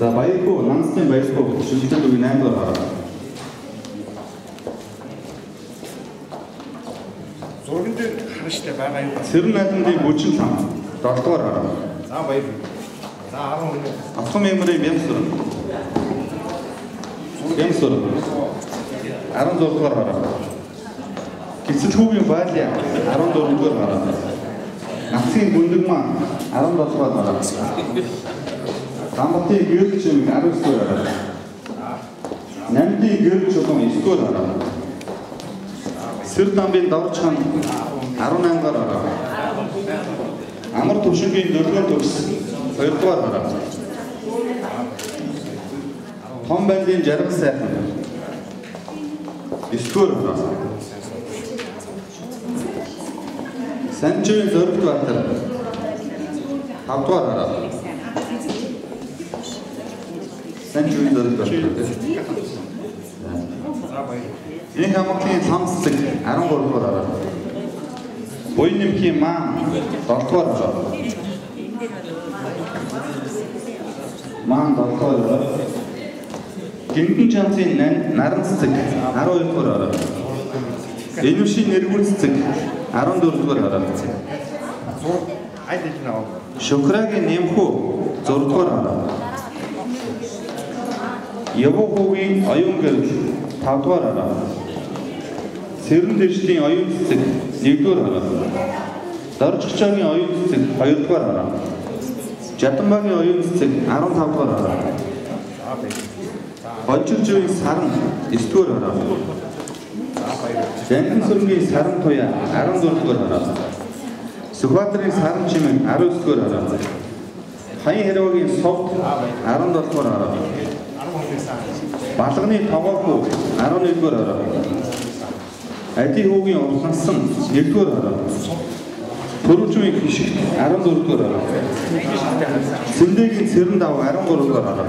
За баяргүй нансны баяргүй шилжүүлэг үе 8 дугаар хараа. Зурган дээр харштай байгаа юм. Сэрэн найдамдын бүжин лам 7 дугаар хараа. За баяр. За 10 хүн. Авсан меморийн Бямсур. Бямсур 16 дугаар хараа. Гисэл хүүгийн Баалия 14 дугаар хараа. Нацгийн гүндэг маань 17 дугаар хараа. Гамбатын гэрчим 19 дугаар хараа. Намдын гэрч болон 9 дугаар хараа. Сэр дамбын давчхан 18 дугаар хараа. Амар төвшингийн 4 дугаар төгс 2 дугаар хараа. Том бандын жаргал сайхан 9 дугаар хараа. Санчийн зөрөгт бартар 5 дугаар хараа. Санчийн зөрөгт бартар. Энэ хамтлагийн цамцлаг 13 дугаар хараа. Буян нэмхийн маан 7 дугаар хараа. Маан 7 дугаар хараа. Гинтэн чамцын наран цэцэг 12 дугаар хараа. Энүшийн нэргүүл цэцэг 14 дугаар хараа. Шукрагийн нэмхүү 6 дугаар хараа. Явуугийн оюун гэрэл 5 дугаар хараа. Сэрэн дэвшлийн оюун цэцэг 1 дугаар хараа. Доржигчаагийн оюун цэцэг 2 дугаар хараа. Жадамбагийн оюун цэцэг 15 дугаар хараа. Хончиржийн саран 9 дугаар хараа. Зэнхэн сүргийн саран туяа 14 дугаар хараа. Сүхбаатарын саран чимэн 19 дугаар хараа. Хаян хэрвэгийн совд 17 дугаар хараа. Балганы тогоохуу 11 дугаар хараа. Ади хүүгийн урснасан 1 дугаар хараа. Төрөвчмийн хишигт 14 дугаар хараа. Сэндэгийн цэрэн дав 13 дугаар хараа.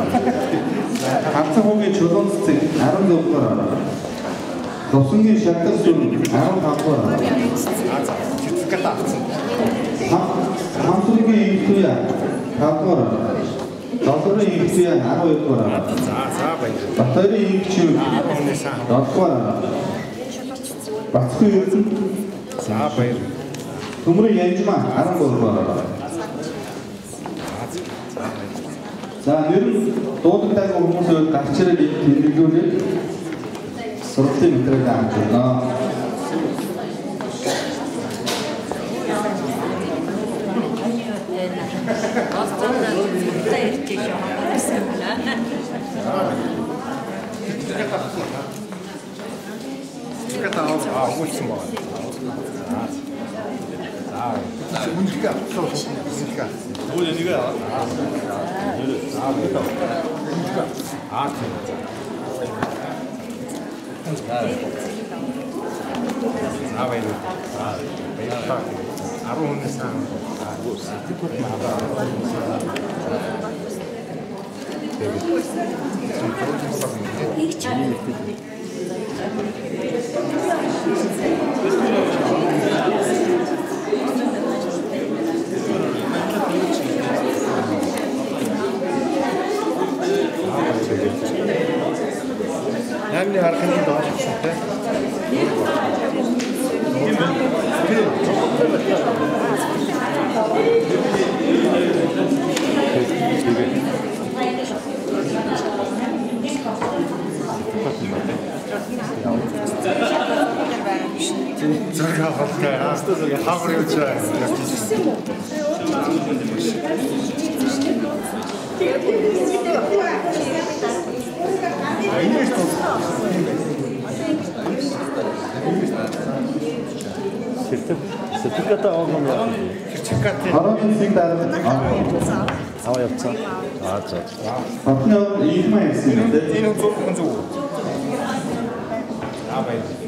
Хавцан хүүгийн чулуун цэцэг 14 дугаар хараа. Тосонгийн шатар сүм 15 дугаар хараа. Хамсургийн инхтуя 5 дугаар хараа. Долларын инхтуя 12 дугаар хараа. Батарын инхчим 7 дугаар хараа. Бацхан эрдэнэ за баяр. Төмрийн янжмаа 13 дугаар хараа. За нэр нь дуудагдаагүй хүмүүсүүд гарч ирээд тэмдэглүүлээд сургалтын материал авч байна. Namni harkını daha çok sütte. Zırga halka ya. Hamur uçağı. Сертификат алган яа. Сертификат. Парламентийн дарга Аваа явцсан. За. Батны ийм юм юм. Энэ зөвхөн зөв. Аа баяр.